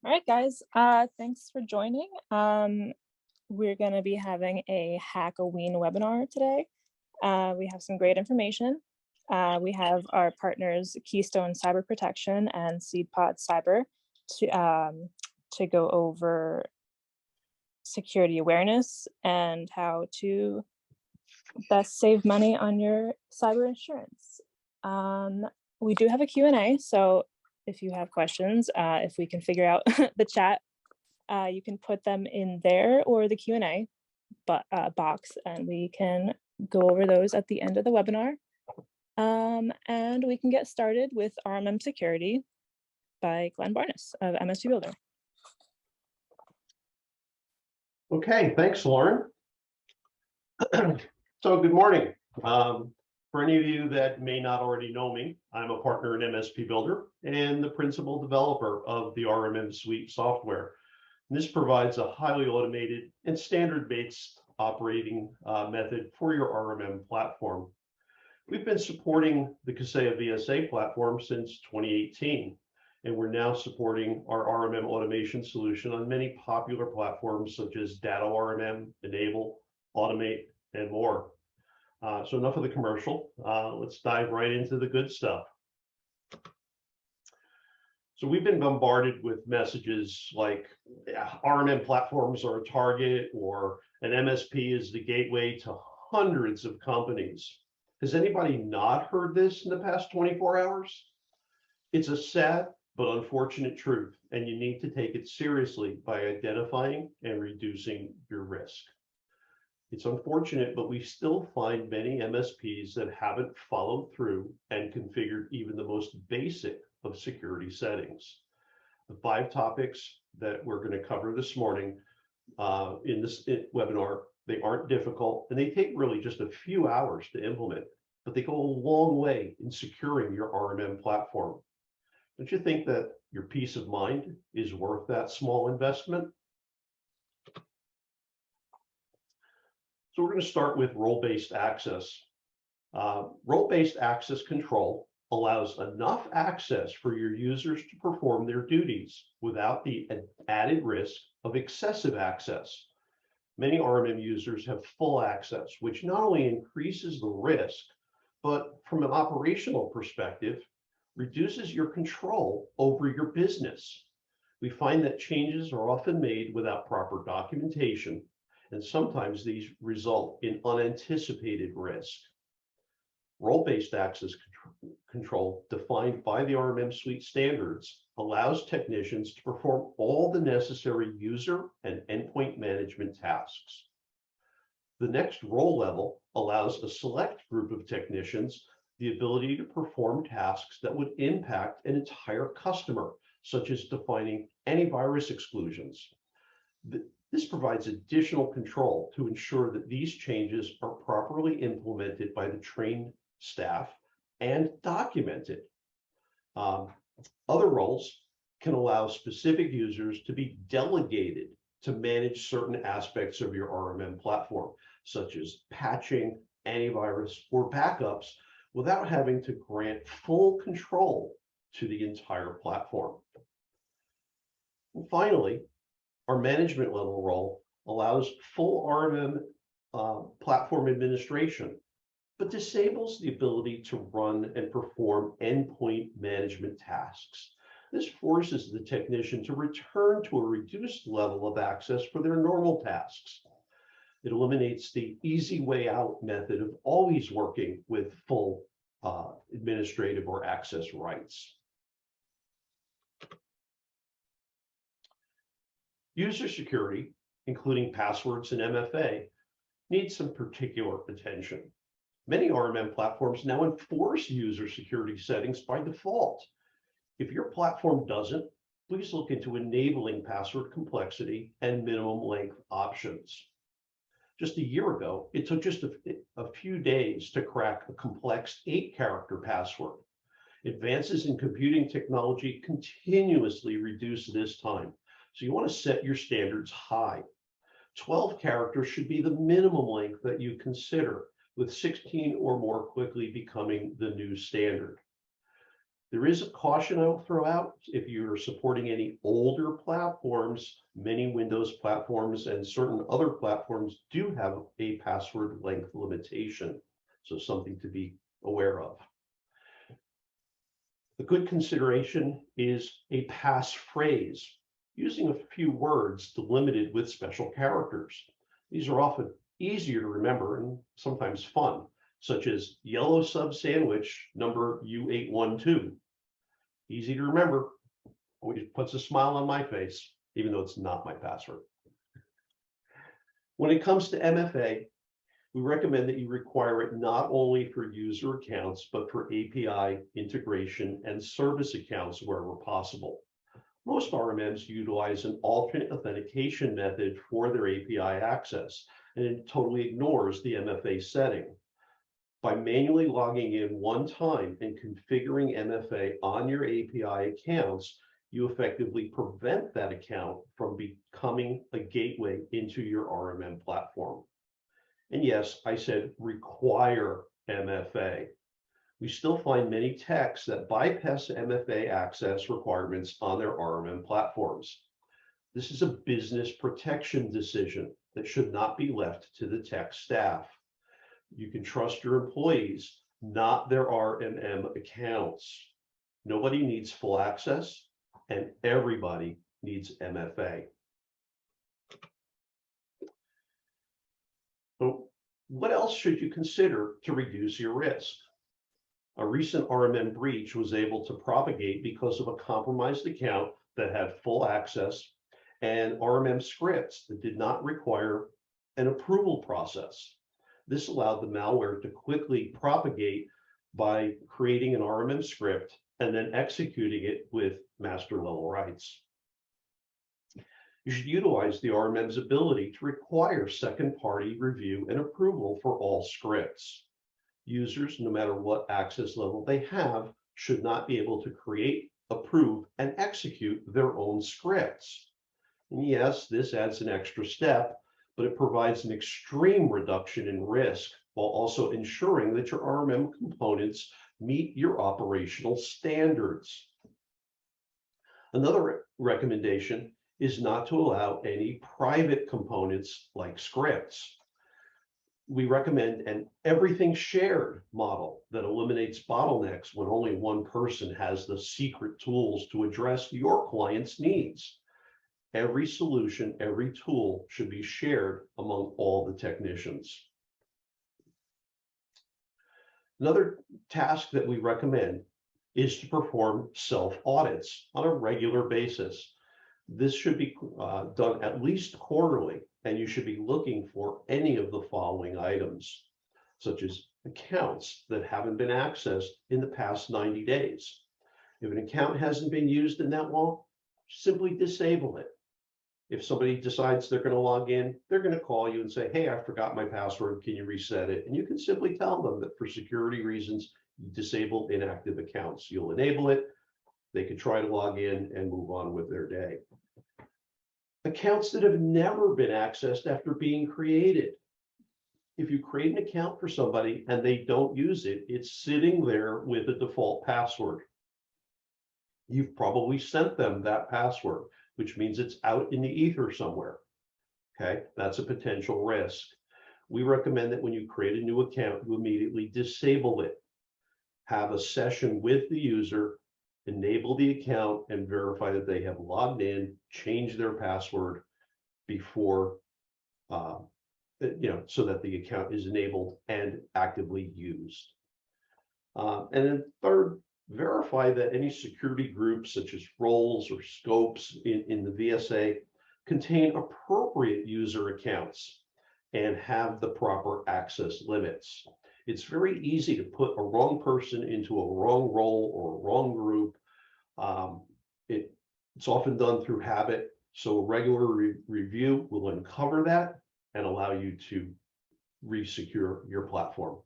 All right, guys. Thanks for joining. We're going to be having a Hack a Ween webinar today. We have some great information. We have our partners Keystone Cyber Protection and SeedPod Cyber to go over security awareness and how to best save money on your cyber insurance. We do have a Q&A, so if you have questions, if we can figure out the chat, you can put them in there or the Q&A box, and we can go over those at the end of the webinar. And we can get started with RMM Security by Glenn Barnes of MSP Builder. Okay, thanks, Lauren. So good morning. For any of you that may not already know me, I'm a partner in MSP Builder and the principal developer of the RMM Suite software. And this provides a highly automated and standard-based operating method for your RMM platform. We've been supporting the Kaseya VSA platform since 2018, and we're now supporting our RMM automation solution on many popular platforms such as Datto RMM, Enable, Automate, and more. So enough of the commercial. Let's dive right into the good stuff. So we've been bombarded with messages like RMM platforms are a target, or an MSP is the gateway to hundreds of companies. Has anybody not heard this in the past 24 hours? It's a sad but unfortunate truth, and you need to take it seriously by identifying and reducing your risk. It's unfortunate, but we still find many MSPs that haven't followed through and configured even the most basic of security settings. The 5 topics that we're going to cover this morning in this webinar, they aren't difficult, and they take really just a few hours to implement, but they go a long way in securing your RMM platform. Don't you think that your peace of mind is worth that small investment? So we're going to start with role-based access. Role-based access control allows enough access for your users to perform their duties without the added risk of excessive access. Many RMM users have full access, which not only increases the risk, but from an operational perspective, reduces your control over your business. We find that changes are often made without proper documentation, and sometimes these result in unanticipated risk. Role-based access control, defined by the RMM Suite standards, allows technicians to perform all the necessary user and endpoint management tasks. The next role level allows a select group of technicians the ability to perform tasks that would impact an entire customer, such as defining antivirus exclusions. This provides additional control to ensure that these changes are properly implemented by the trained staff and documented. Other roles can allow specific users to be delegated to manage certain aspects of your RMM platform, such as patching, antivirus, or backups, without having to grant full control to the entire platform. And finally, our management level role allows full RMM platform administration, but disables the ability to run and perform endpoint management tasks. This forces the technician to return to a reduced level of access for their normal tasks. It eliminates the easy way out method of always working with full administrative or access rights. User security, including passwords and MFA, needs some particular attention. Many RMM platforms now enforce user security settings by default. If your platform doesn't, please look into enabling password complexity and minimum length options. Just a year ago, it took just a few days to crack a complex 8-character password. Advances in computing technology continuously reduce this time. So you want to set your standards high. 12 characters should be the minimum length that you consider, with 16 or more quickly becoming the new standard. There is a caution I will throw out. If you're supporting any older platforms, many Windows platforms and certain other platforms do have a password length limitation. So something to be aware of. A good consideration is a passphrase, using a few words delimited with special characters. These are often easier to remember and sometimes fun, such as yellow sub sandwich number U812. Easy to remember, always puts a smile on my face, even though it's not my password. When it comes to MFA, we recommend that you require it not only for user accounts, but for API integration and service accounts wherever possible. Most RMMs utilize an alternate authentication method for their API access, and it totally ignores the MFA setting. By manually logging in one time and configuring MFA on your API accounts, you effectively prevent that account from becoming a gateway into your RMM platform. And yes, I said require MFA. We still find many techs that bypass MFA access requirements on their RMM platforms. This is a business protection decision that should not be left to the tech staff. You can trust your employees, not their RMM accounts. Nobody needs full access, and everybody needs MFA. So what else should you consider to reduce your risk? A recent RMM breach was able to propagate because of a compromised account that had full access and RMM scripts that did not require an approval process. This allowed the malware to quickly propagate by creating an RMM script and then executing it with master level rights. You should utilize the RMM's ability to require second-party review and approval for all scripts. Users, no matter what access level they have, should not be able to create, approve, and execute their own scripts. And yes, this adds an extra step, but it provides an extreme reduction in risk while also ensuring that your RMM components meet your operational standards. Another recommendation is not to allow any private components like scripts. We recommend an everything shared model that eliminates bottlenecks when only one person has the secret tools to address your client's needs. Every solution, every tool should be shared among all the technicians. Another task that we recommend is to perform self-audits on a regular basis. This should be done at least quarterly, and you should be looking for any of the following items, such as accounts that haven't been accessed in the past 90 days. If an account hasn't been used in that long, simply disable it. If somebody decides they're going to log in, they're going to call you and say, hey, I forgot my password. Can you reset it? And you can simply tell them that for security reasons, you disable inactive accounts. You'll enable it. They can try to log in and move on with their day. Accounts that have never been accessed after being created. If you create an account for somebody and they don't use it, it's sitting there with a default password. You've probably sent them that password, which means it's out in the ether somewhere. Okay, that's a potential risk. We recommend that when you create a new account, you immediately disable it. Have a session with the user, enable the account, and verify that they have logged in, change their password before, so that the account is enabled and actively used. And then third, verify that any security groups such as roles or scopes in the VSA contain appropriate user accounts and have the proper access limits. It's very easy to put a wrong person into a wrong role or a wrong group. It's often done through habit. So a regular review will uncover that and allow you to re-secure your platform.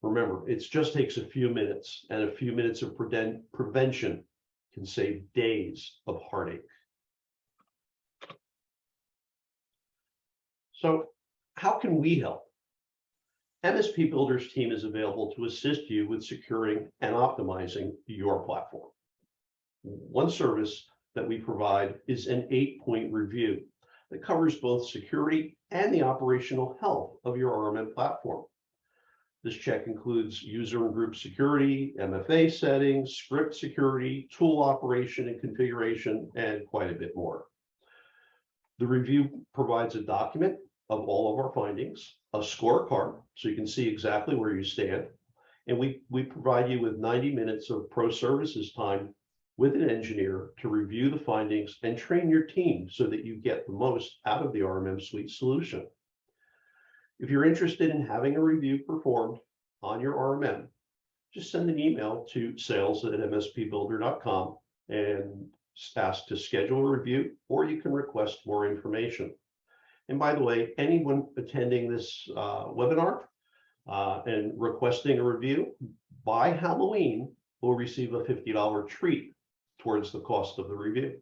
Remember, it just takes a few minutes, and a few minutes of prevention can save days of heartache. So how can we help? MSP Builder's team is available to assist you with securing and optimizing your platform. One service that we provide is an 8-point review that covers both security and the operational health of your RMM platform. This check includes user and group security, MFA settings, script security, tool operation and configuration, and quite a bit more. The review provides a document of all of our findings, a scorecard, so you can see exactly where you stand, and we provide you with 90 minutes of pro services time with an engineer to review the findings and train your team so that you get the most out of the RMM Suite solution. If you're interested in having a review performed on your RMM, just send an email to sales@mspbuilder.com and ask to schedule a review, or you can request more information. And by the way, anyone attending this webinar and requesting a review by Halloween will receive a $50 treat towards the cost of the review.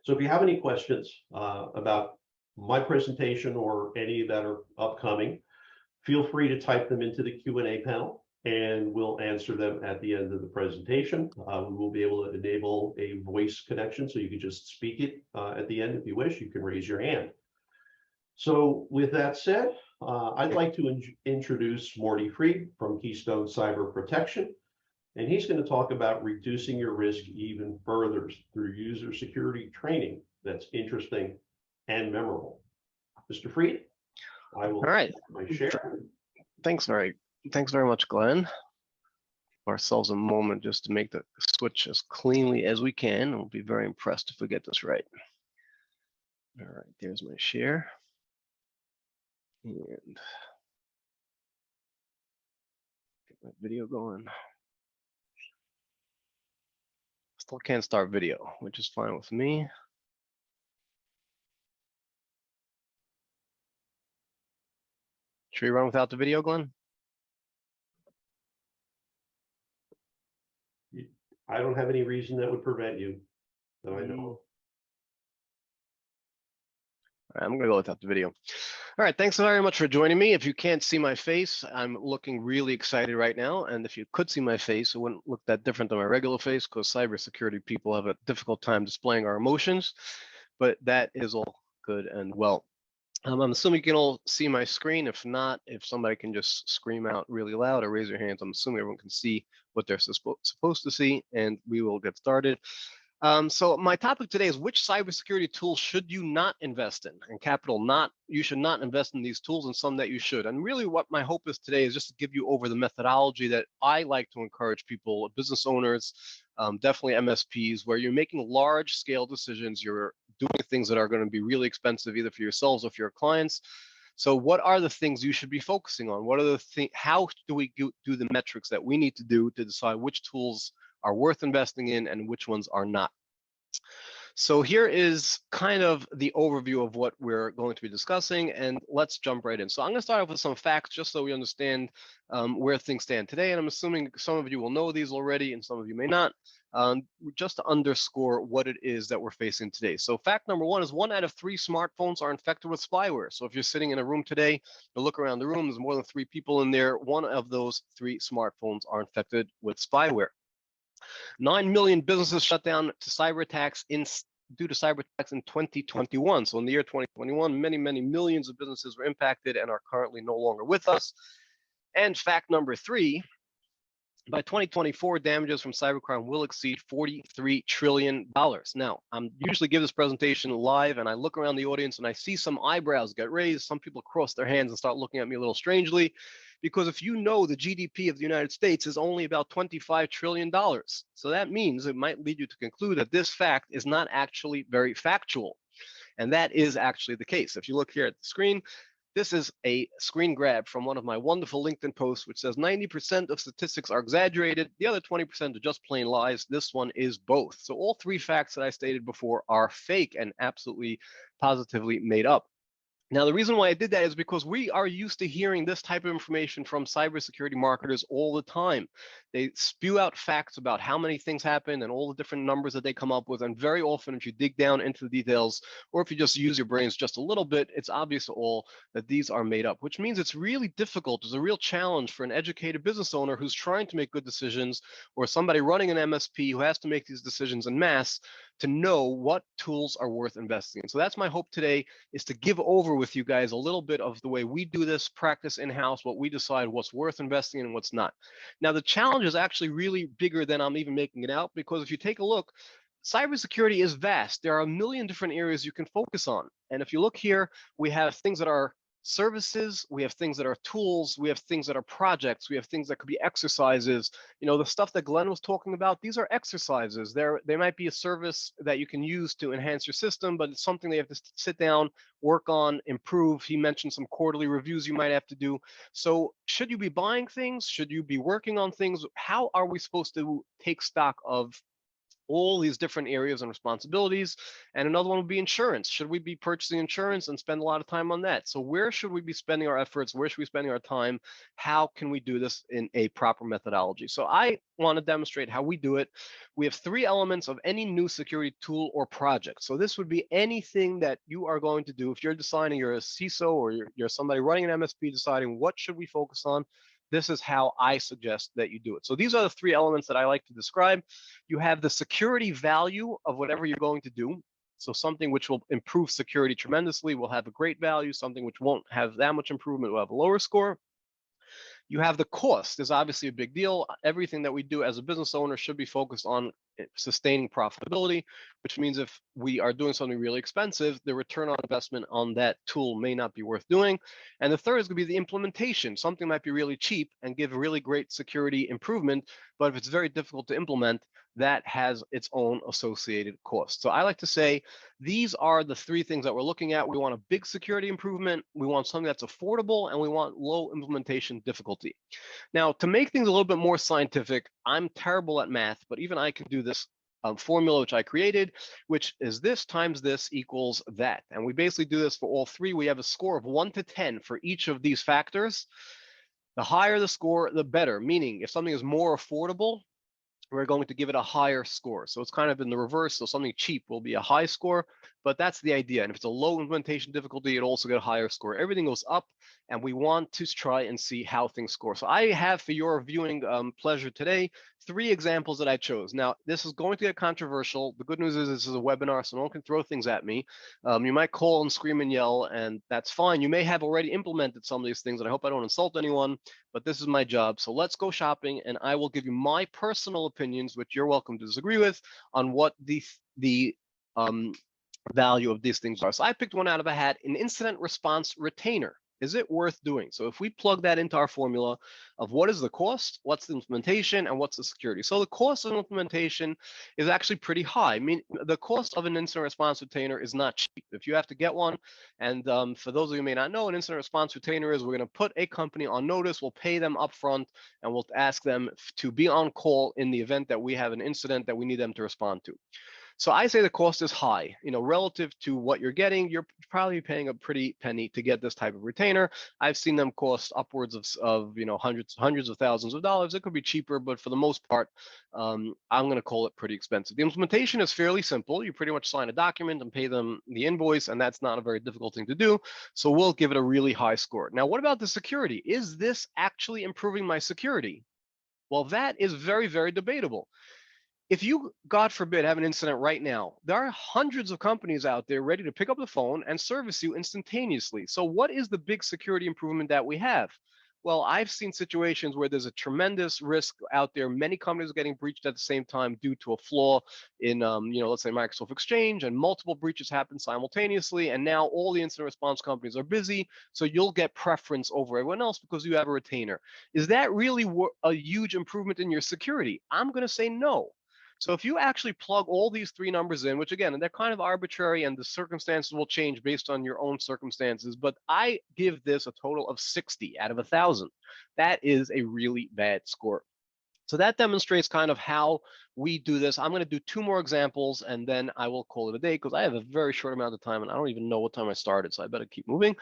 So if you have any questions about my presentation or any that are upcoming, feel free to type them into the Q&A panel and we'll answer them at the end of the presentation. We will be able to enable a voice connection, so you can just speak it at the end if you wish. You can raise your hand. So with that said, I'd like to introduce Morty Freed from Keystone Cyber Protection, and he's going to talk about reducing your risk even further through user security training that's interesting and memorable. Mr. Freed, I will. All right. My share. Thanks very much, Glenn. Give ourselves a moment just to make the switch as cleanly as we can, and we'll be very impressed if we get this right. All right, there's my share. And get my video going. Still can't start video, which is fine with me. Should we run without the video, Glenn? I don't have any reason that would prevent you that I know. All right, I'm gonna go without the video. All right, thanks very much for joining me. If you can't see my face, I'm looking really excited right now. And if you could see my face, it wouldn't look that different than my regular face, because cybersecurity people have a difficult time displaying our emotions, but that is all good and well. I'm assuming you can all see my screen. If not, if somebody can just scream out really loud or raise your hands, I'm assuming everyone can see what they're supposed to see, and we will get started. So my topic today is, which cybersecurity tools should you not invest in? And capital not, you should not invest in these tools, and some that you should. And really what my hope is today is just to give you over the methodology that I like to encourage people, business owners, definitely MSPs, where you're making large scale decisions, you're doing things that are going to be really expensive either for yourselves or for your clients. So what are the things you should be focusing on? What are the things, how do we do the metrics that we need to do to decide which tools are worth investing in and which ones are not? So here is kind of the overview of what we're going to be discussing, and let's jump right in. So I'm going to start off with some facts just so we understand where things stand today, and I'm assuming some of you will know these already and some of you may not, just to underscore what it is that we're facing today. So fact number one is 1 out of 3 smartphones are infected with spyware. So if you're sitting in a room today, you look around the room, there's more than 3 people in there, 1 of those 3 smartphones are infected with spyware. 9 million businesses shut down to cyber attacks due to cyber attacks in 2021. So in the year 2021, many millions of businesses were impacted and are currently no longer with us. And fact number 3, by 2024, damages from cybercrime will exceed $43 trillion. Now, I usually give this presentation live, and I look around the audience and I see some eyebrows get raised. Some people cross their hands and start looking at me a little strangely, because if you know the GDP of the United States is only about $25 trillion. So that means it might lead you to conclude that this fact is not actually very factual. And that is actually the case. If you look here at the screen, this is a screen grab from one of my wonderful LinkedIn posts, which says 90% of statistics are exaggerated. The other 20% are just plain lies. This one is both. So all 3 facts that I stated before are fake and absolutely positively made up. Now, the reason why I did that is because we are used to hearing this type of information from cybersecurity marketers all the time. They spew out facts about how many things happen and all the different numbers that they come up with. And very often, if you dig down into the details, or if you just use your brains just a little bit, it's obvious to all that these are made up, which means it's really difficult. It's a real challenge for an educated business owner who's trying to make good decisions, or somebody running an MSP who has to make these decisions en masse, to know what tools are worth investing in. So that's my hope today, is to give over with you guys a little bit of the way we do this practice in-house, what we decide what's worth investing in and what's not. Now, the challenge is actually really bigger than I'm even making it out, because if you take a look, cybersecurity is vast. There are a million different areas you can focus on. And if you look here, we have things that are services, we have things that are tools, we have things that are projects, we have things that could be exercises. You know, the stuff that Glenn was talking about, these are exercises. They might be a service that you can use to enhance your system, but it's something they have to sit down, work on, improve. He mentioned some quarterly reviews you might have to do. So should you be buying things? Should you be working on things? How are we supposed to take stock of all these different areas and responsibilities? And another one would be insurance. Should we be purchasing insurance and spend a lot of time on that? So where should we be spending our efforts? Where should we be spending our time? How can we do this in a proper methodology? So I want to demonstrate how we do it. We have 3 elements of any new security tool or project. So this would be anything that you are going to do. If you're deciding, you're a CISO, or you're somebody running an MSP deciding what should we focus on, this is how I suggest that you do it. So these are the 3 elements that I like to describe. You have the security value of whatever you're going to do. So something which will improve security tremendously will have a great value. Something which won't have that much improvement will have a lower score. You have the cost is obviously a big deal. Everything that we do as a business owner should be focused on sustaining profitability, which means if we are doing something really expensive, the return on investment on that tool may not be worth doing. And the third is going to be the implementation. Something might be really cheap and give a really great security improvement, but if it's very difficult to implement, that has its own associated cost. So I like to say these are the 3 things that we're looking at. We want a big security improvement, we want something that's affordable, and we want low implementation difficulty. Now, to make things a little bit more scientific, I'm terrible at math, but even I can do this formula which I created, which is this times this equals that. And we basically do this for all 3. We have a score of 1 to 10 for each of these factors. The higher the score, the better, meaning if something is more affordable, we're going to give it a higher score. So it's kind of in the reverse. So something cheap will be a high score, but that's the idea. And if it's a low implementation difficulty, it also get a higher score. Everything goes up, and we want to try and see how things score. So I have, for your viewing pleasure today, 3 examples that I chose. Now, this is going to get controversial. The good news is this is a webinar, so no one can throw things at me. You might call and scream and yell, and that's fine. You may have already implemented some of these things, and I hope I don't insult anyone, but this is my job. So let's go shopping, and I will give you my personal opinions, which you're welcome to disagree with, on what the value of these things are. So I picked one out of a hat, an incident response retainer. Is it worth doing? So if we plug that into our formula of what is the cost, what's the implementation, and what's the security. So the cost of implementation is actually pretty high. I mean, the cost of an incident response retainer is not cheap. If you have to get one, and for those of you who may not know, an incident response retainer is we're going to put a company on notice, we'll pay them upfront, and we'll ask them to be on call in the event that we have an incident that we need them to respond to. So I say the cost is high, relative to what you're getting. You're probably paying a pretty penny to get this type of retainer. I've seen them cost upwards of hundreds of thousands of dollars. It could be cheaper, but for the most part, I'm going to call it pretty expensive. The implementation is fairly simple. You pretty much sign a document and pay them the invoice, and that's not a very difficult thing to do. So we'll give it a really high score. Now, what about the security? Is this actually improving my security? Well, that is very, very debatable. If you, God forbid, have an incident right now, there are hundreds of companies out there ready to pick up the phone and service you instantaneously. So what is the big security improvement that we have? Well, I've seen situations where there's a tremendous risk out there. Many companies are getting breached at the same time due to a flaw in, let's say Microsoft Exchange, and multiple breaches happen simultaneously. And now all the incident response companies are busy. So you'll get preference over everyone else because you have a retainer. Is that really a huge improvement in your security? I'm going to say no. So if you actually plug all these 3 numbers in, which again, they're kind of arbitrary and the circumstances will change based on your own circumstances, but I give this a total of 60 out of 1,000. That is a really bad score. So that demonstrates kind of how we do this. I'm going to do 2 more examples, and then I will call it a day because I have a very short amount of time, and I don't even know what time I started, so I better keep moving.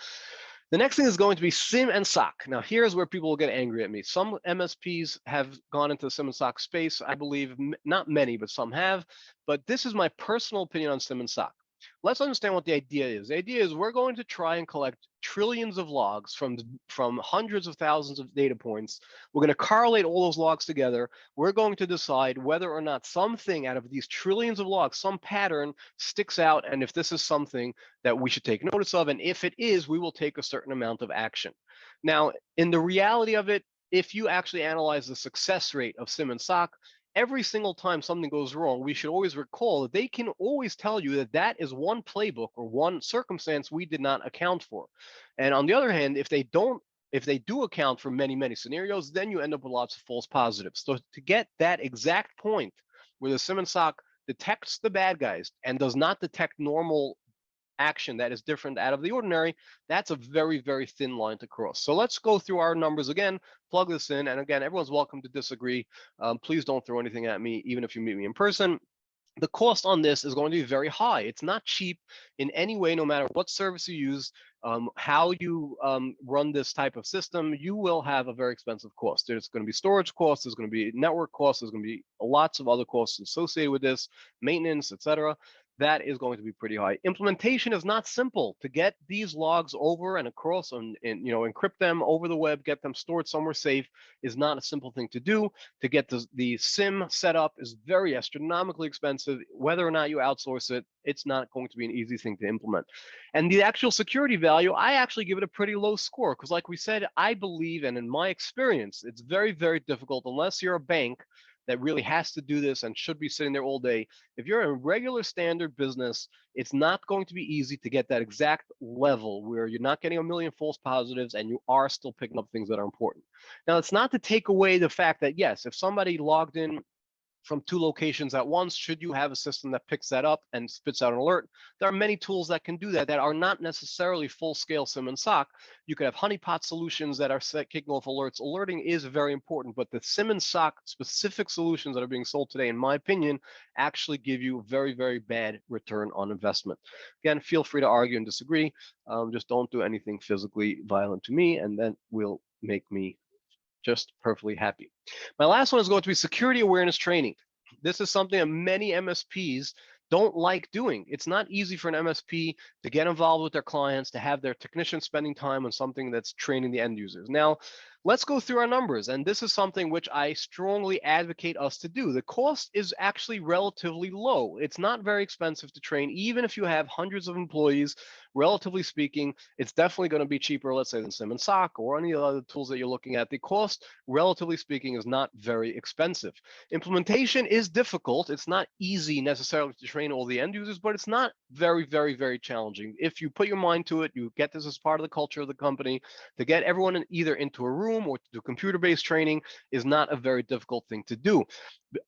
The next thing is going to be SIM and SOC. Now, here's where people will get angry at me. Some MSPs have gone into the SIM and SOC space. I believe not many, but some have. But this is my personal opinion on SIM and SOC. Let's understand what the idea is. The idea is we're going to try and collect trillions of logs from hundreds of thousands of data points. We're going to correlate all those logs together. We're going to decide whether or not something out of these trillions of logs, some pattern sticks out, and if this is something that we should take notice of, and if it is, we will take a certain amount of action. Now, in the reality of it, if you actually analyze the success rate of SIM and SOC, every single time something goes wrong, we should always recall that they can always tell you that that is one playbook or one circumstance we did not account for. And on the other hand, if they do account for many, many scenarios, then you end up with lots of false positives. So to get that exact point where the SIM and SOC detects the bad guys and does not detect normal action that is different out of the ordinary, that's a very, very thin line to cross. So let's go through our numbers again, plug this in, and again, everyone's welcome to disagree. Please don't throw anything at me, even if you meet me in person. The cost on this is going to be very high. It's not cheap in any way, no matter what service you use, how you run this type of system, you will have a very expensive cost. There's going to be storage costs, there's going to be network costs, there's going to be lots of other costs associated with this, maintenance, etc. That is going to be pretty high. Implementation is not simple. To get these logs over and across and encrypt them over the web, get them stored somewhere safe is not a simple thing to do. To get the SIM set up is very astronomically expensive. Whether or not you outsource it, it's not going to be an easy thing to implement. And the actual security value, I actually give it a pretty low score because like we said, I believe, and in my experience, it's very, very difficult unless you're a bank that really has to do this and should be sitting there all day. If you're a regular standard business, it's not going to be easy to get that exact level where you're not getting a million false positives and you are still picking up things that are important. Now, it's not to take away the fact that, yes, if somebody logged in from 2 locations at once, should you have a system that picks that up and spits out an alert, there are many tools that can do that that are not necessarily full-scale SIM and SOC. You could have honeypot solutions that are kicking off alerts. Alerting is very important, but the SIM and SOC specific solutions that are being sold today, in my opinion, actually give you very, very bad return on investment. Again, feel free to argue and disagree. Just don't do anything physically violent to me, and then will make me just perfectly happy. My last one is going to be security awareness training. This is something that many MSPs don't like doing. It's not easy for an MSP to get involved with their clients, to have their technicians spending time on something that's training the end users. Now, let's go through our numbers. And this is something which I strongly advocate us to do. The cost is actually relatively low. It's not very expensive to train, even if you have hundreds of employees. Relatively speaking, it's definitely going to be cheaper, let's say, than SIM and SOC or any of the other tools that you're looking at. The cost, relatively speaking, is not very expensive. Implementation is difficult. It's not easy necessarily to train all the end users, but it's not very, very, very challenging. If you put your mind to it, you get this as part of the culture of the company. To get everyone either into a room or to do computer-based training is not a very difficult thing to do.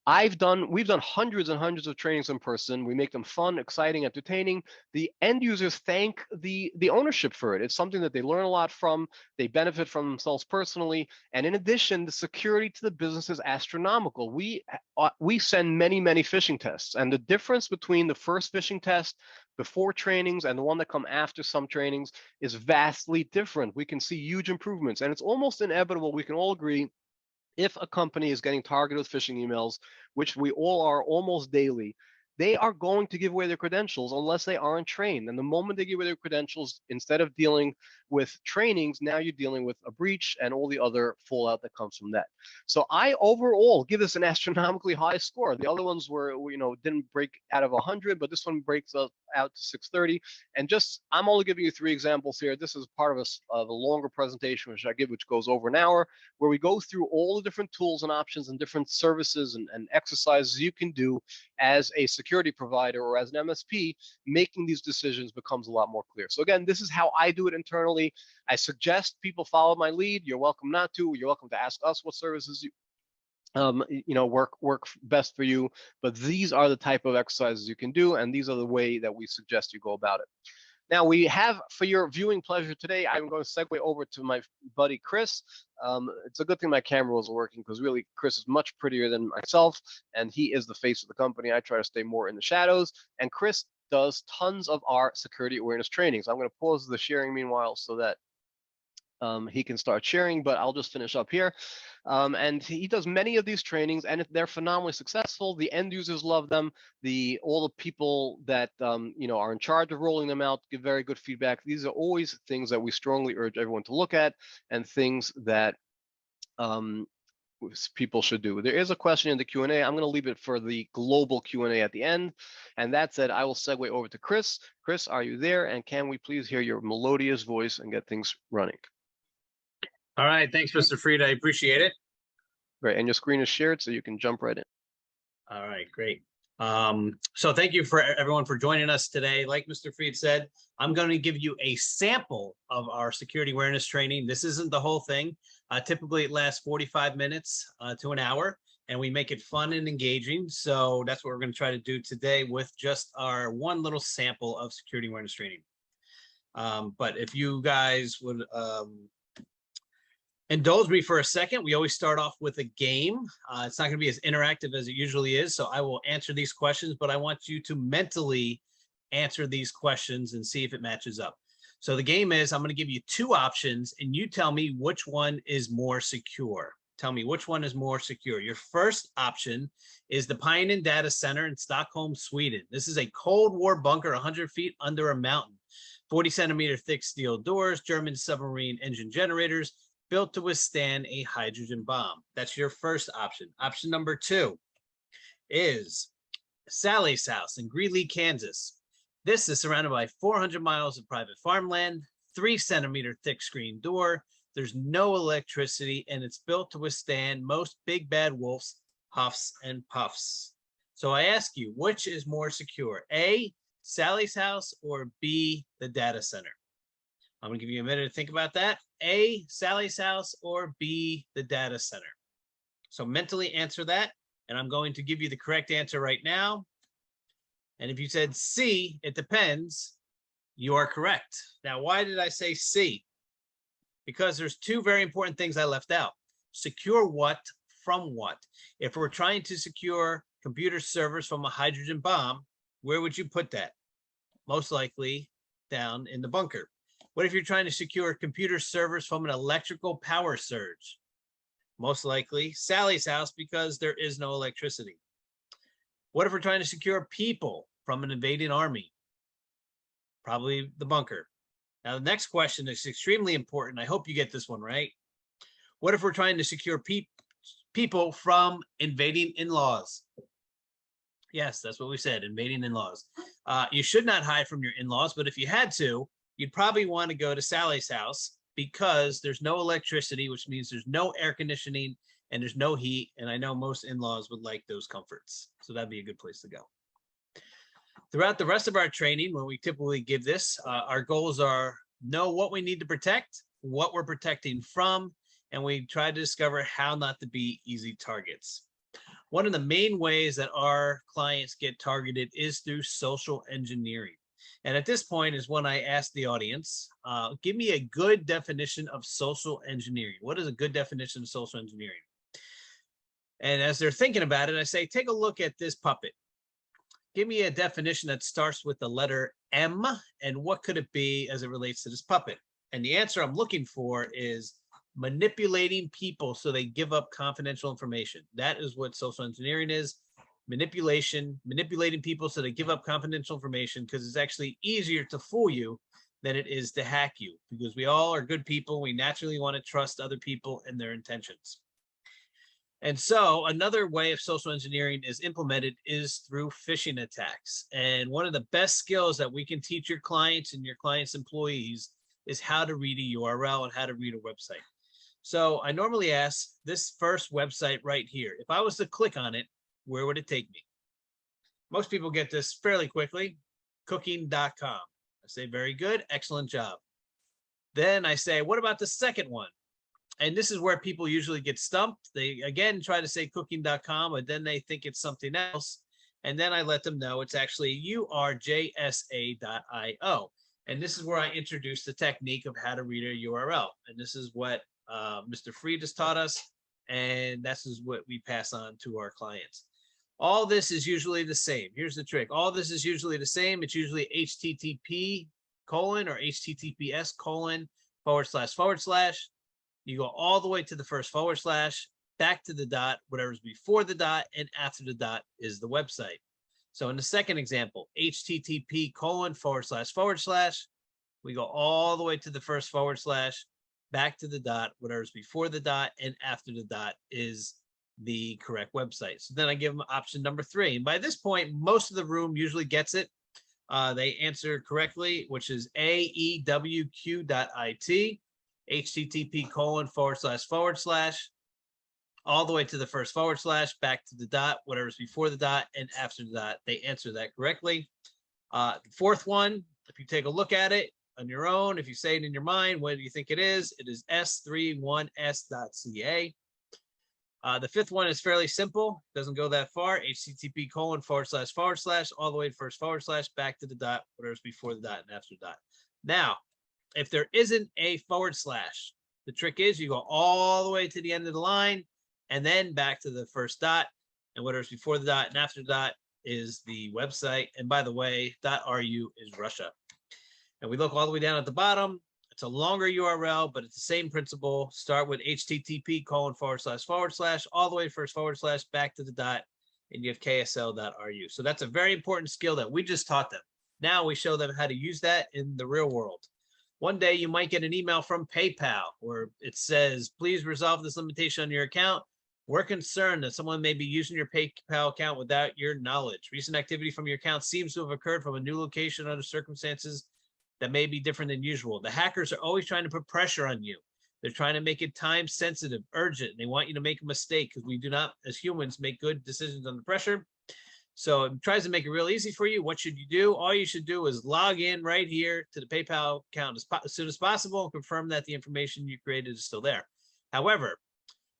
We've done hundreds and hundreds of trainings in person. We make them fun, exciting, entertaining. The end users thank the ownership for it. It's something that they learn a lot from. They benefit from themselves personally. And in addition, the security to the business is astronomical. We send many, many phishing tests. And the difference between the first phishing test before trainings and the one that come after some trainings is vastly different. We can see huge improvements. And it's almost inevitable, we can all agree, if a company is getting targeted with phishing emails, which we all are almost daily, they are going to give away their credentials unless they aren't trained. And the moment they give away their credentials, instead of dealing with trainings, now you're dealing with a breach and all the other fallout that comes from that. So I overall give this an astronomically high score. The other ones were, didn't break out of 100, but this one breaks out to 630. And I'm only giving you 3 examples here. This is part of a longer presentation, which goes over an hour, where we go through all the different tools and options and different services and exercises you can do as a security provider or as an MSP. Making these decisions becomes a lot more clear. So again, this is how I do it internally. I suggest people follow my lead. You're welcome not to. You're welcome to ask us what services work best for you. But these are the type of exercises you can do, and these are the way that we suggest you go about it. Now we have, for your viewing pleasure today, I'm going to segue over to my buddy Chris. It's a good thing my camera was working, because really Chris is much prettier than myself, and he is the face of the company. I try to stay more in the shadows, and Chris does tons of our security awareness trainings. I'm going to pause the sharing meanwhile so that he can start sharing, but I'll just finish up here. And he does many of these trainings, and they're phenomenally successful. The end users love them. All the people that are in charge of rolling them out give very good feedback. These are always things that we strongly urge everyone to look at, and things that people should do. There is a question in the Q&A. I'm going to leave it for the global Q&A at the end. And that said, I will segue over to Chris. Chris, are you there? And can we please hear your melodious voice and get things running? All right, thanks, Mr. Fried. I appreciate it. Great, and your screen is shared, so you can jump right in. All right, great. So thank you for everyone for joining us today. Like Mr. Fried said, I'm going to give you a sample of our security awareness training. This isn't the whole thing. Typically, it lasts 45 minutes to an hour, and we make it fun and engaging. So that's what we're going to try to do today with just our one little sample of security awareness training. But if you guys would indulge me for a second, we always start off with a game. It's not going to be as interactive as it usually is, so I will answer these questions, but I want you to mentally answer these questions and see if it matches up. So the game is, I'm going to give you two options, and you tell me which one is more secure. Tell me which one is more secure. Your first option is the Pioneer Data Center in Stockholm, Sweden. This is a Cold War bunker 100 feet under a mountain. 40-centimeter thick steel doors, German submarine engine generators, built to withstand a hydrogen bomb. That's your first option. Option number two is Sally's house in Greeley, Kansas. This is surrounded by 400 miles of private farmland, 3-centimeter thick screen door. There's no electricity, and it's built to withstand most big bad wolves, huffs and puffs. So I ask you, which is more secure? A, Sally's house, or B, the data center? I'm going to give you a minute to think about that. A, Sally's house, or B, the data center? So mentally answer that, and I'm going to give you the correct answer right now. And if you said C, it depends, you are correct. Now, why did I say C? Because there's two very important things I left out. Secure what from what? If we're trying to secure computer servers from a hydrogen bomb, where would you put that? Most likely down in the bunker. What if you're trying to secure computer servers from an electrical power surge? Most likely Sally's house, because there is no electricity. What if we're trying to secure people from an invading army? Probably the bunker. Now, the next question is extremely important. I hope you get this one right. What if we're trying to secure people from invading in-laws? Yes, that's what we said, invading in-laws. You should not hide from your in-laws, but if you had to, you'd probably want to go to Sally's house because there's no electricity, which means there's no air conditioning and there's no heat. And I know most in-laws would like those comforts. So that'd be a good place to go. Throughout the rest of our training, when we typically give this, our goals are know what we need to protect, what we're protecting from, and we try to discover how not to be easy targets. One of the main ways that our clients get targeted is through social engineering. And at this point is when I ask the audience, give me a good definition of social engineering. What is a good definition of social engineering? And as they're thinking about it, I say, take a look at this puppet. Give me a definition that starts with the letter M, and what could it be as it relates to this puppet? And the answer I'm looking for is manipulating people so they give up confidential information. That is what social engineering is. Manipulating people so they give up confidential information, because it's actually easier to fool you than it is to hack you, because we all are good people. We naturally want to trust other people and their intentions. And so another way of social engineering is implemented is through phishing attacks. And one of the best skills that we can teach your clients and your clients' employees is how to read a URL and how to read a website. So I normally ask this first website right here. If I was to click on it, where would it take me? Most people get this fairly quickly, cooking.com. I say, very good, excellent job. Then I say, what about the second one? And this is where people usually get stumped. They, again, try to say cooking.com, but then they think it's something else. And then I let them know it's actually urjsa.io. And this is where I introduced the technique of how to read a URL. And this is what Mr. Fried has taught us. And this is what we pass on to our clients. All this is usually the same. Here's the trick. All this is usually the same. It's usually HTTP : or HTTPS : / You go all the way to the first / back to the dot, whatever's before the dot, and after the dot is the website. So in the second example, HTTP : / we go all the way to the first / back to the dot, whatever's before the dot, and after the dot is the correct website. So then I give them option number 3. And by this point, most of the room usually gets it. They answer correctly, which is aewq.it, HTTP : / all the way to the first / back to the dot, whatever's before the dot, and after the dot. They answer that correctly. The fourth one, if you take a look at it on your own, if you say it in your mind, what do you think it is? It is s31s.ca. The fifth one is fairly simple. Doesn't go that far. HTTP : / all the way to first / back to the dot, whatever's before the dot and after the dot. Now, if there isn't a /, the trick is you go all the way to the end of the line and then back to the first dot, and whatever's before the dot and after the dot is the website. And by the way, .ru is Russia. And we look all the way down at the bottom. It's a longer URL, but it's the same principle. Start with HTTP : / all the way to first / back to the dot, and you have ksl.ru. So that's a very important skill that we just taught them. Now we show them how to use that in the real world. One day you might get an email from PayPal where it says, please resolve this limitation on your account. We're concerned that someone may be using your PayPal account without your knowledge. Recent activity from your account seems to have occurred from a new location under circumstances that may be different than usual. The hackers are always trying to put pressure on you. They're trying to make it time sensitive, urgent. And they want you to make a mistake because we do not, as humans, make good decisions under pressure. So it tries to make it real easy for you. What should you do? All you should do is log in right here to the PayPal account as soon as possible and confirm that the information you created is still there. However,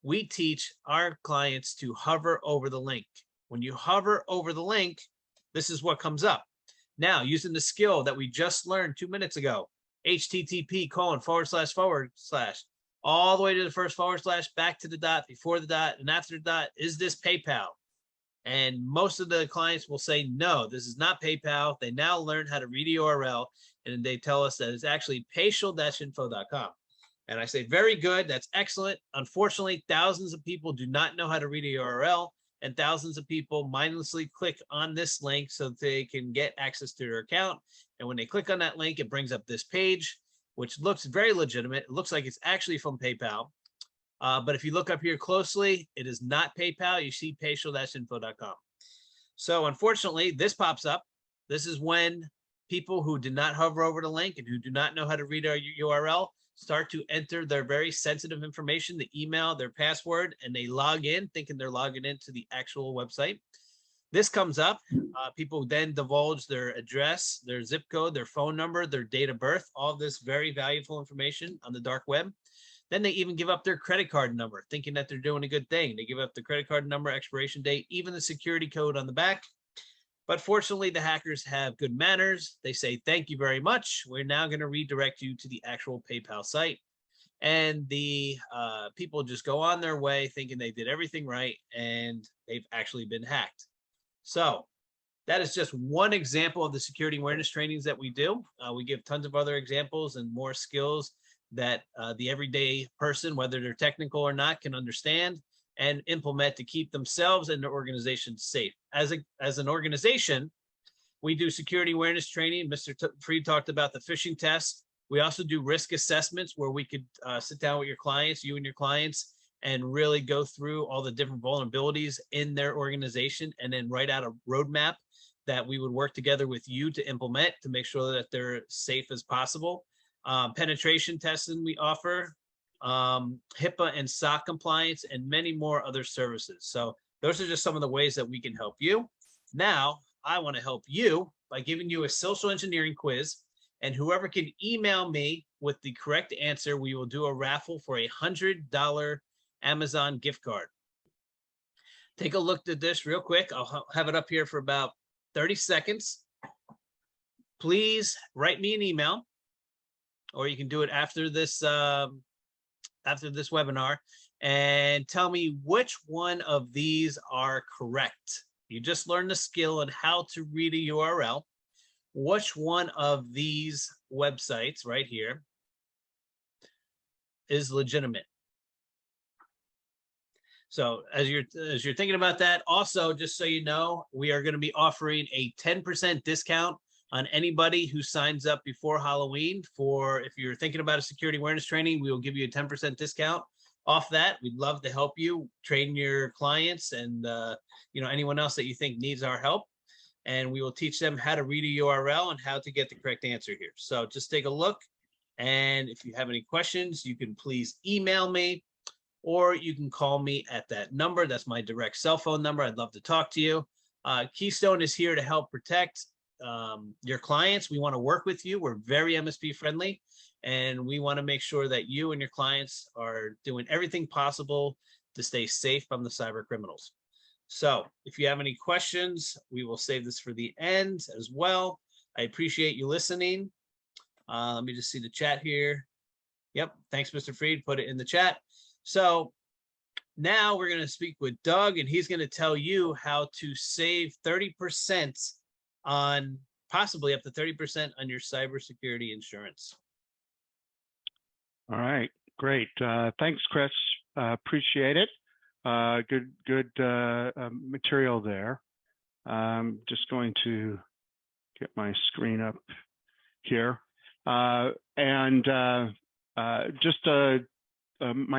we teach our clients to hover over the link. When you hover over the link, this is what comes up. Now, using the skill that we just learned 2 minutes ago, HTTP : / all the way to the first / back to the dot, before the dot, and after the dot, is this PayPal? And most of the clients will say, no, this is not PayPal. They now learn how to read a URL, and they tell us that it's actually payshal-info.com. And I say, very good, that's excellent. Unfortunately, thousands of people do not know how to read a URL, and thousands of people mindlessly click on this link so that they can get access to their account. And when they click on that link, it brings up this page, which looks very legitimate. It looks like it's actually from PayPal. But if you look up here closely, it is not PayPal. You see payshal-info.com. So unfortunately, this pops up. This is when people who did not hover over the link and who do not know how to read our URL start to enter their very sensitive information, the email, their password, and they log in thinking they're logging into the actual website. This comes up. People then divulge their address, their zip code, their phone number, their date of birth, all this very valuable information on the dark web. Then they even give up their credit card number, thinking that they're doing a good thing. They give up the credit card number, expiration date, even the security code on the back. But fortunately, the hackers have good manners. They say, thank you very much. We're now going to redirect you to the actual PayPal site. And the people just go on their way thinking they did everything right, and they've actually been hacked. So that is just one example of the security awareness trainings that we do. We give tons of other examples and more skills that the everyday person, whether they're technical or not, can understand and implement to keep themselves and their organization safe. As an organization, we do security awareness training. Mr. Fried talked about the phishing tests. We also do risk assessments where we could sit down with your clients, you and your clients, and really go through all the different vulnerabilities in their organization and then write out a roadmap that we would work together with you to implement to make sure that they're safe as possible. Penetration testing we offer, HIPAA and SOC compliance, and many more other services. So those are just some of the ways that we can help you. Now, I want to help you by giving you a social engineering quiz, and whoever can email me with the correct answer, we will do a raffle for a $100 Amazon gift card. Take a look at this real quick. I'll have it up here for about 30 seconds. please write me an email, or you can do it after this webinar, and tell me which one of these are correct. You just learned the skill on how to read a URL. Which one of these websites right here is legitimate? So as you're thinking about that, also, just so you know, we are going to be offering a 10% discount on anybody who signs up before Halloween. For if you're thinking about a security awareness training, we will give you a 10% discount off that. We'd love to help you train your clients and anyone else that you think needs our help. And we will teach them how to read a URL and how to get the correct answer here. So just take a look. And if you have any questions, you can please email me, or you can call me at that number. That's my direct cell phone number. I'd love to talk to you. Keystone is here to help protect your clients. We want to work with you. We're very MSP friendly, and we want to make sure that you and your clients are doing everything possible to stay safe from the cyber criminals. So if you have any questions, we will save this for the end as well. I appreciate you listening. Let me just see the chat here. Yep. Thanks, Mr. Freed. Put it in the chat. So now we're going to speak with Doug, and he's going to tell you how to save 30% on, possibly up to 30% on your cybersecurity insurance. All right, great. Thanks, Chris. Appreciate it. Good material there. Just going to get my screen up here. My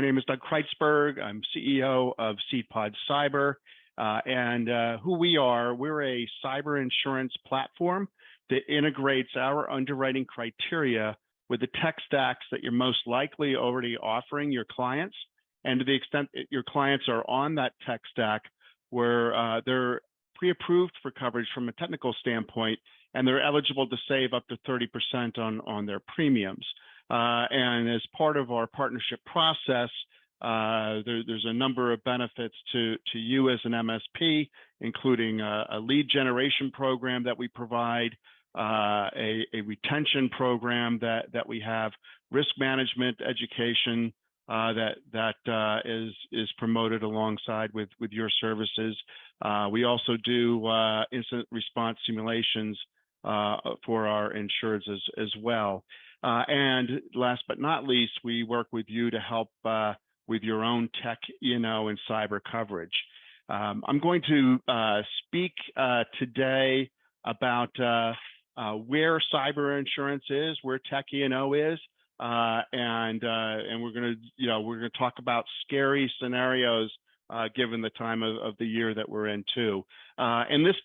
name is Doug Kreitzberg. I'm CEO of SeedPod Cyber. Who we are, we're a cyber insurance platform that integrates our underwriting criteria with the tech stacks that you're most likely already offering your clients. And to the extent that your clients are on that tech stack, where they're pre-approved for coverage from a technical standpoint, and they're eligible to save up to 30% on their premiums. And as part of our partnership process, there's a number of benefits to you as an MSP, including a lead generation program that we provide, a retention program that we have, risk management education that is promoted alongside with your services. We also do incident response simulations for our insureds as well. And last but not least, we work with you to help with your own tech, and cyber coverage. I'm going to speak today about where cyber insurance is, where tech E&O is, and we're going to talk about scary scenarios given the time of the year that we're in too. And this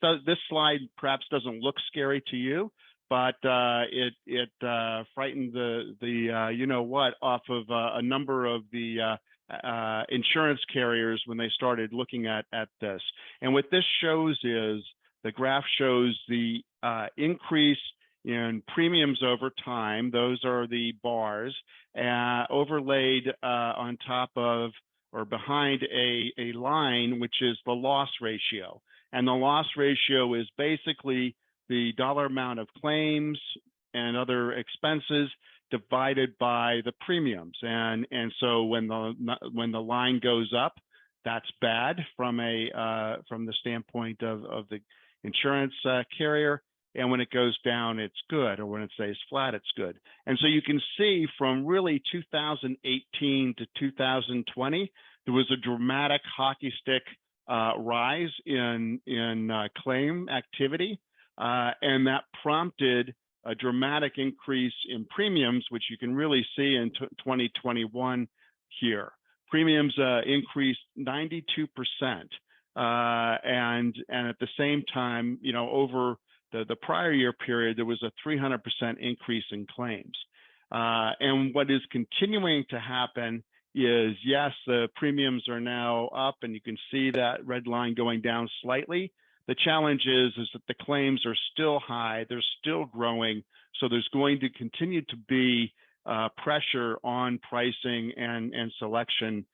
slide perhaps doesn't look scary to you, but it frightened the off of a number of the insurance carriers when they started looking at this. And what this shows is the graph shows the increase in premiums over time. Those are the bars overlaid on top of or behind a line, which is the loss ratio. And the loss ratio is basically the dollar amount of claims and other expenses divided by the premiums. And so when the line goes up, that's bad from the standpoint of the insurance carrier. And when it goes down, it's good, or when it stays flat, it's good. And so you can see from really 2018 to 2020, there was a dramatic hockey stick rise in claim activity, and that prompted a dramatic increase in premiums, which you can really see in 2021 here. Premiums increased 92%, and at the same time, over the prior year period, there was a 300% increase in claims. And what is continuing to happen is, yes, the premiums are now up, and you can see that red line going down slightly. The challenge is that the claims are still high, they're still growing, so there's going to continue to be pressure on pricing and selection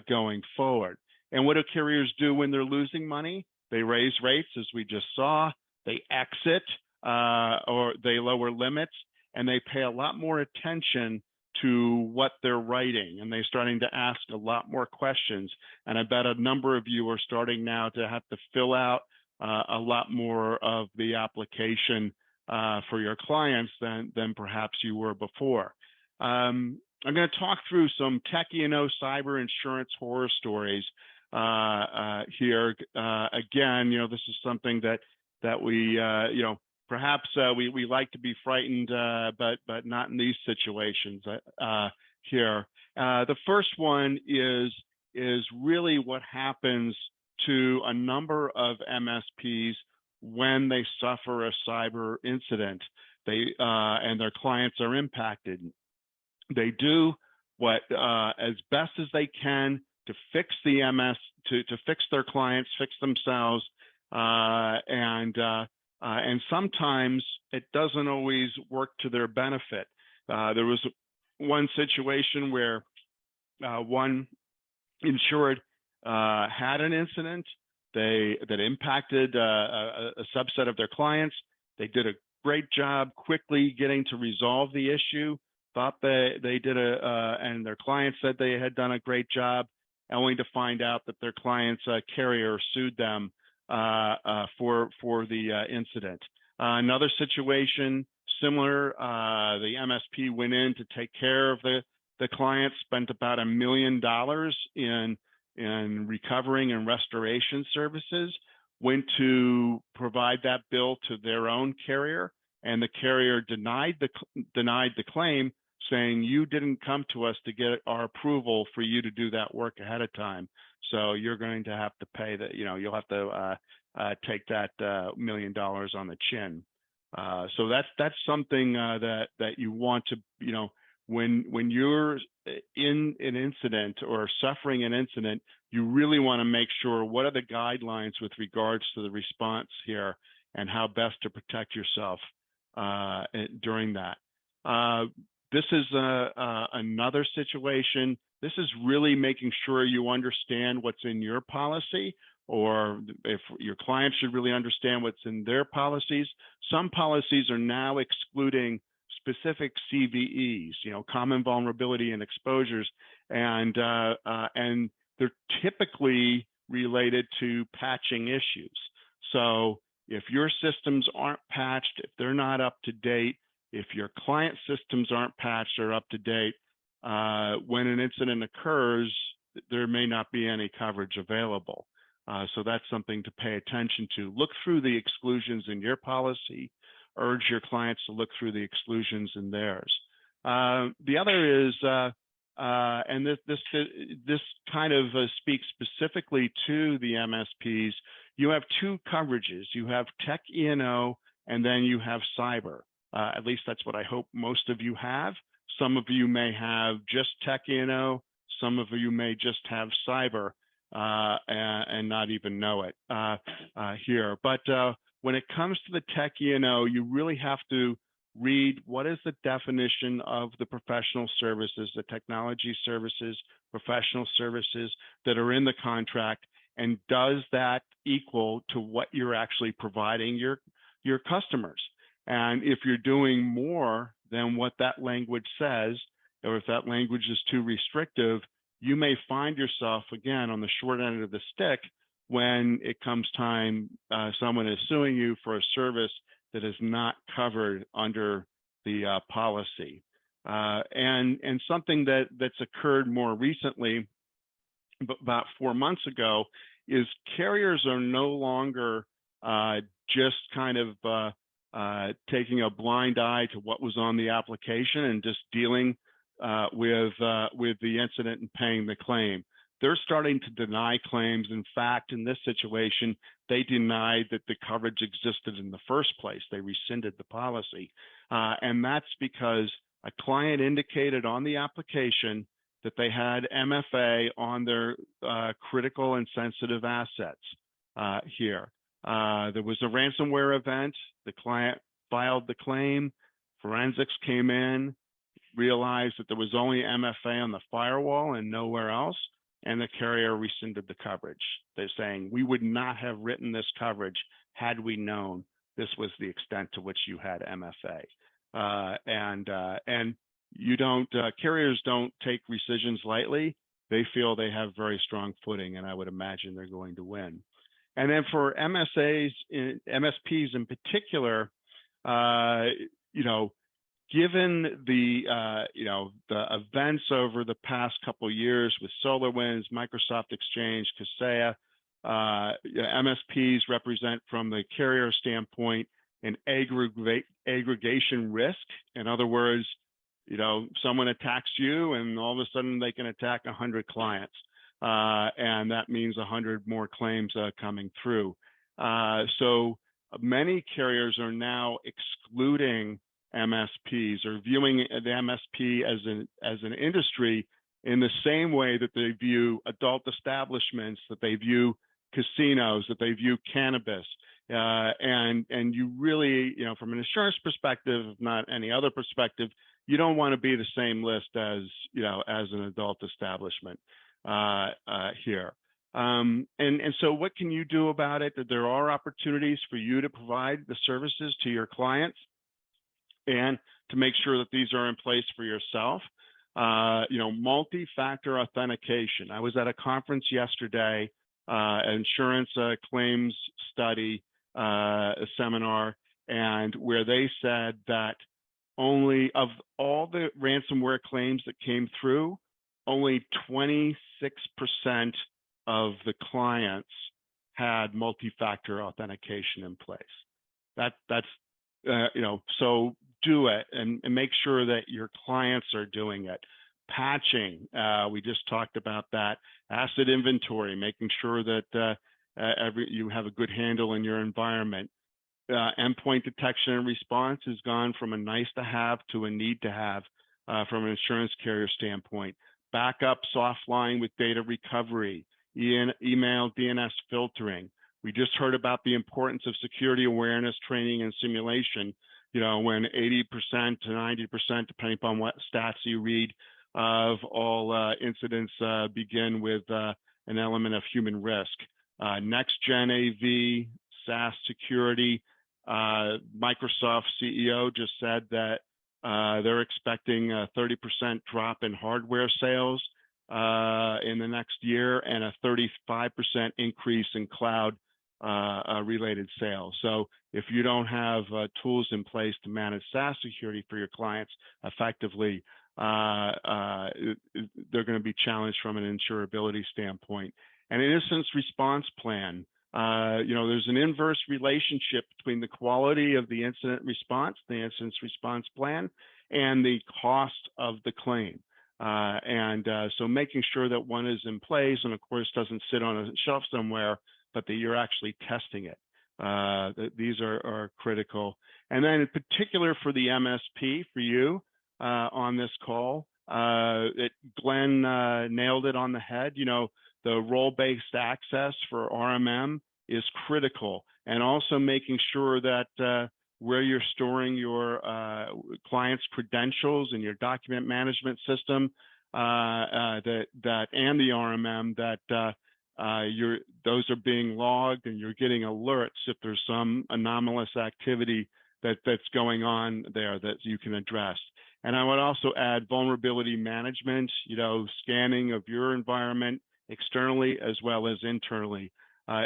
going forward. And what do carriers do when they're losing money? They raise rates, as we just saw. They exit, or they lower limits, and they pay a lot more attention to what they're writing, and they're starting to ask a lot more questions. And I bet a number of you are starting now to have to fill out a lot more of the application for your clients than perhaps you were before. I'm going to talk through some tech E&O cyber insurance horror stories here. Again, this is something that we, perhaps we like to be frightened, but not in these situations here. The first one is really what happens to a number of MSPs when they suffer a cyber incident. And their clients are impacted. They do what as best as they can to fix the to fix their clients, fix themselves, and sometimes it doesn't always work to their benefit. There was one situation where one insured had an incident that impacted a subset of their clients. They did a great job quickly getting to resolve the issue, thought they did and their clients said they had done a great job, only to find out that their client's carrier sued them for the incident. Another situation similar, the MSP went in to take care of the client, spent about $1 million in recovering and restoration services, went to provide that bill to their own carrier, and the carrier denied the claim, saying, you didn't come to us to get our approval for you to do that work ahead of time. So you're going to have to pay that, you'll have to take that $1 million on the chin. So that's something that you want to, when you're in an incident or suffering an incident, you really want to make sure what are the guidelines with regards to the response here and how best to protect yourself during that. This is another situation. This is really making sure you understand what's in your policy, or if your client should really understand what's in their policies. Some policies are now excluding specific CVEs, common vulnerability and exposures, and they're typically related to patching issues. So if your systems aren't patched, if they're not up to date, if your client systems aren't patched or up to date, when an incident occurs, there may not be any coverage available. So that's something to pay attention to. Look through the exclusions in your policy. Urge your clients to look through the exclusions in theirs. The other is, and this kind of speaks specifically to the MSPs. You have two coverages. You have tech E&O, and then you have cyber. At least that's what I hope most of you have. Some of you may have just tech E&O. Some of you may just have cyber and not even know it here. But when it comes to the tech E&O, you really have to read what is the definition of the professional services, the technology services, professional services that are in the contract, and does that equal to what you're actually providing your customers? And if you're doing more than what that language says, or if that language is too restrictive, you may find yourself, again, on the short end of the stick when it comes time someone is suing you for a service that is not covered under the policy. And something that's occurred more recently, about 4 months ago, is carriers are no longer just kind of taking a blind eye to what was on the application and just dealing with the incident and paying the claim. They're starting to deny claims. In fact, in this situation, they denied that the coverage existed in the first place. They rescinded the policy. And that's because a client indicated on the application that they had MFA on their critical and sensitive assets here. There was a ransomware event. The client filed the claim. Forensics came in, realized that there was only MFA on the firewall and nowhere else, and the carrier rescinded the coverage. They're saying, we would not have written this coverage had we known this was the extent to which you had MFA. And you don't, carriers don't take rescissions lightly. They feel they have very strong footing, and I would imagine they're going to win. And then for MSPs in particular, given the the events over the past couple of years with SolarWinds, Microsoft Exchange, Kaseya, MSPs represent, from the carrier standpoint, an aggregation risk. In other words, someone attacks you and all of a sudden they can attack 100 clients. And that means 100 more claims coming through. So many carriers are now excluding MSPs, or viewing the MSP as an industry in the same way that they view adult establishments, that they view casinos, that they view cannabis. And you really, from an insurance perspective, if not any other perspective, you don't want to be the same list as, as an adult establishment here. And so what can you do about it? That there are opportunities for you to provide the services to your clients and to make sure that these are in place for yourself. Multi-factor authentication. I was at a conference yesterday, insurance claims study seminar, and where they said that only of all the ransomware claims that came through, only 26% of the clients had multi-factor authentication in place. That's so do it and make sure that your clients are doing it. Patching, we just talked about that. Asset inventory, making sure that you have a good handle in your environment. Endpoint detection and response has gone from a nice to have to a need to have from an insurance carrier standpoint. Backups offline with data recovery, email DNS filtering. We just heard about the importance of security awareness training and simulation, when 80% to 90%, depending upon what stats you read, of all incidents begin with an element of human risk. Next Gen AV, SaaS security. Microsoft CEO just said that they're expecting a 30% drop in hardware sales in the next year, and a 35% increase in cloud related sales. So if you don't have tools in place to manage SaaS security for your clients effectively, they're going to be challenged from an insurability standpoint. And an incident response plan. There's an inverse relationship between the quality of the incident response, the incident response plan, and the cost of the claim. So making sure that one is in place, and of course doesn't sit on a shelf somewhere, but that you're actually testing it. These are critical. And then in particular for the MSP, for you on this call, Glenn nailed it on the head. The role-based access for RMM is critical, and also making sure that where you're storing your clients' credentials in your document management system, that and the RMM, that those are being logged, and you're getting alerts if there's some anomalous activity that's going on there that you can address. And I would also add vulnerability management, scanning of your environment externally as well as internally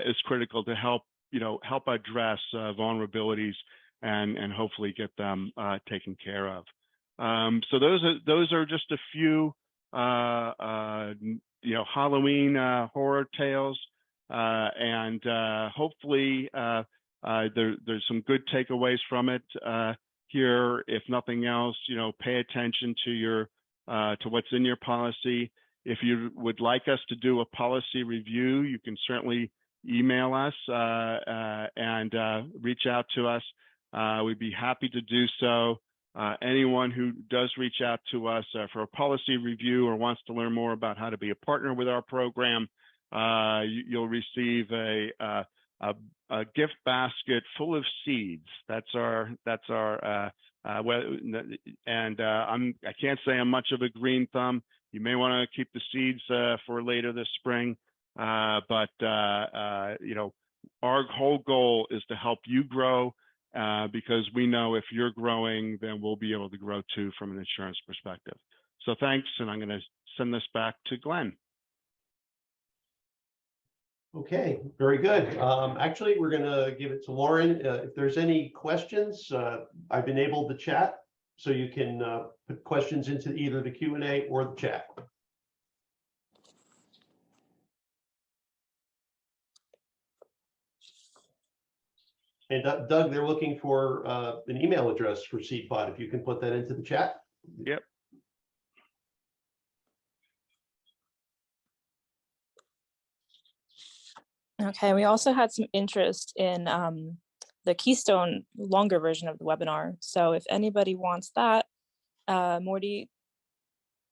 is critical to help address vulnerabilities and hopefully get them taken care of. So those are just a few Halloween horror tales, and hopefully there's some good takeaways from it here. If nothing else, pay attention to what's in your policy. If you would like us to do a policy review, you can certainly email us and reach out to us. We'd be happy to do so. Anyone who does reach out to us for a policy review or wants to learn more about how to be a partner with our program, you'll receive a gift basket full of seeds. That's our and I can't say I'm much of a green thumb. You may want to keep the seeds for later this spring, but our whole goal is to help you grow because we know if you're growing, then we'll be able to grow too from an insurance perspective. So thanks, and I'm going to send this back to Glenn. Okay, very good. Actually, we're going to give it to Lauren. If there's any questions, I've enabled the chat, so you can put questions into either the Q&A or the chat. And Doug, they're looking for an email address for SeedPod. If you can put that into the chat. Yep. Okay, we also had some interest in the Keystone longer version of the webinar. So if anybody wants that, Morty,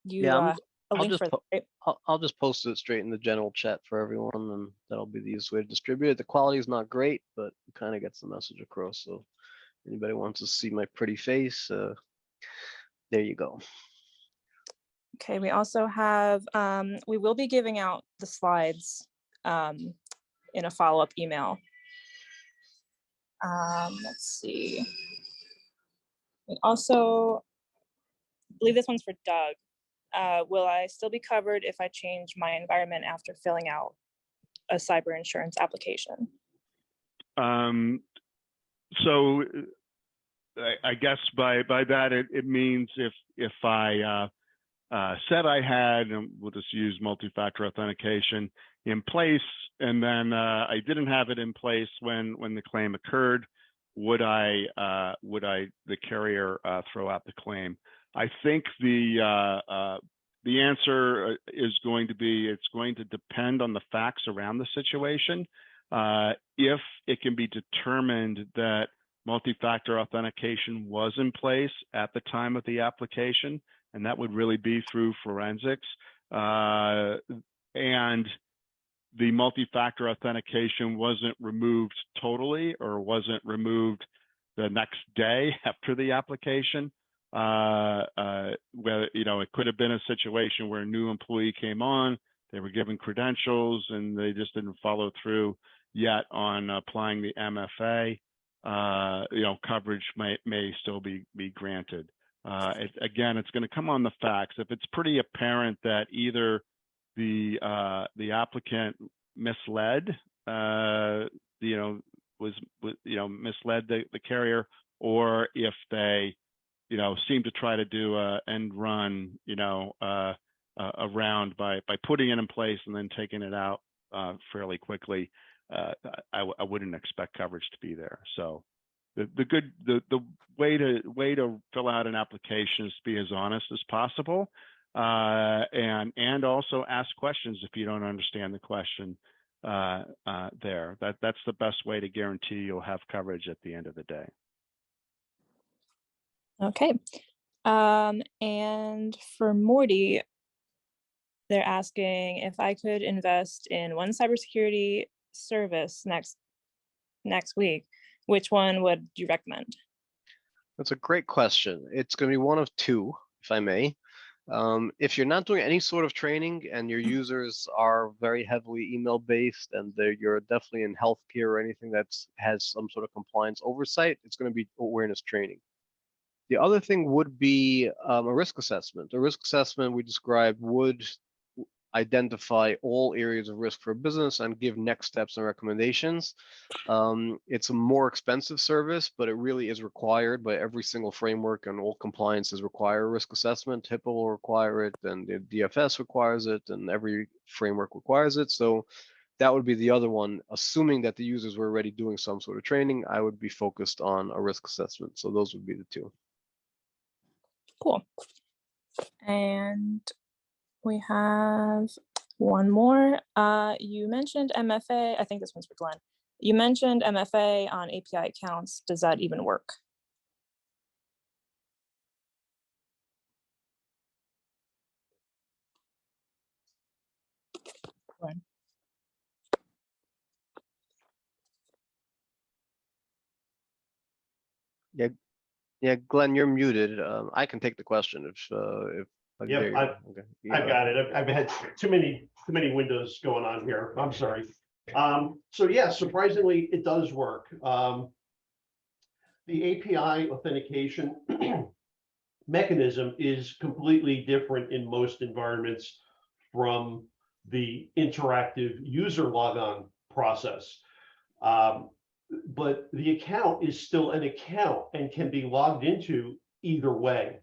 you Yeah, a link for that, right? I'll just post it straight in the general chat for everyone, and that'll be the easiest way to distribute it. The quality is not great, but it kind of gets the message across. So anybody wants to see my pretty face, there you go. Okay, we also have, we will be giving out the slides in a follow-up email. Let's see. We also, I believe this one's for Doug. Will I still be covered if I change my environment after filling out a cyber insurance application? So I guess by that it means if I said I had, and we'll just use multi-factor authentication in place, and then I didn't have it in place when the claim occurred, would the carrier throw out the claim? I think the answer is going to be, it's going to depend on the facts around the situation. If it can be determined that multi-factor authentication was in place at the time of the application, and that would really be through forensics, and the multi-factor authentication wasn't removed totally or wasn't removed the next day after the application, where, you know, it could have been a situation where a new employee came on, they were given credentials, and they just didn't follow through yet on applying the MFA. You know, coverage may still be granted. Again, it's going to come on the facts. If it's pretty apparent that either the applicant misled, you know, misled the carrier, or if they, you know, seem to try to do a end run, you know, around by putting it in place and then taking it out fairly quickly, I wouldn't expect coverage to be there. So the way to fill out an application is to be as honest as possible, and also ask questions if you don't understand the question there. That's the best way to guarantee you'll have coverage at the end of the day. Okay. And for Morty, they're asking if I could invest in one cybersecurity service next week, which one would you recommend? That's a great question. It's going to be one of two, if I may. If you're not doing any sort of training and your users are very heavily email based, and you're definitely in healthcare or anything that has some sort of compliance oversight, it's going to be awareness training. The other thing would be a risk assessment. A risk assessment we described would identify all areas of risk for a business and give next steps and recommendations. It's a more expensive service, but it really is required by every single framework, and all compliances require a risk assessment. HIPAA will require it, and the DFS requires it, and every framework requires it. So that would be the other one. Assuming that the users were already doing some sort of training, I would be focused on a risk assessment. So those would be the two. Cool. And we have one more. You mentioned MFA. I think this one's for Glenn. You mentioned MFA on API accounts. Does that even work? Glenn. Yeah, Glenn, you're muted. I can take the question if Yeah, okay. I've got it. I've had too many windows going on here. I'm sorry. So yeah, surprisingly, it does work. the API authentication mechanism is completely different in most environments from the interactive user logon process. But the account is still an account and can be logged into either way.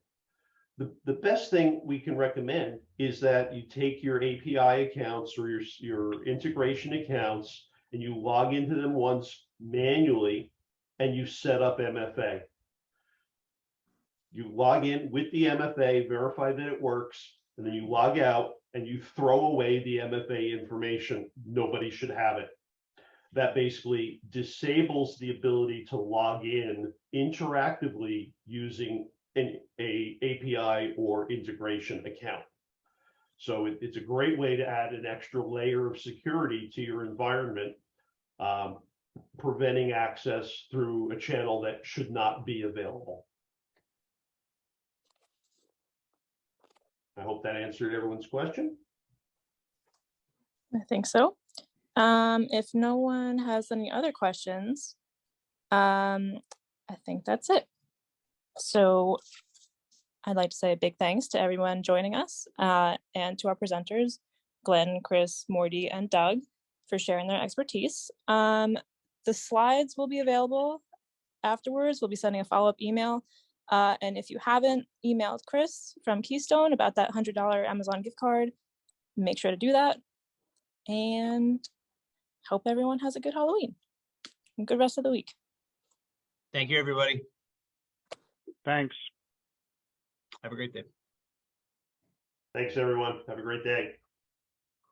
The best thing we can recommend is that you take your API accounts or your integration accounts and you log into them once manually and you set up MFA. You log in with the MFA, verify that it works, and then you log out and you throw away the MFA information. Nobody should have it. That basically disables the ability to log in interactively using an API or integration account. So it's a great way to add an extra layer of security to your environment, preventing access through a channel that should not be available. I hope that answered everyone's question. I think so. If no one has any other questions, I think that's it. So I'd like to say a big thanks to everyone joining us and to our presenters, Glenn, Chris, Morty, and Doug, for sharing their expertise. The slides will be available afterwards. We'll be sending a follow-up email. And if you haven't emailed Chris from Keystone about that $100 Amazon gift card, make sure to do that. And hope everyone has a good Halloween and good rest of the week. Thank you, everybody. Thanks. Have a great day. Thanks, everyone. Have a great day.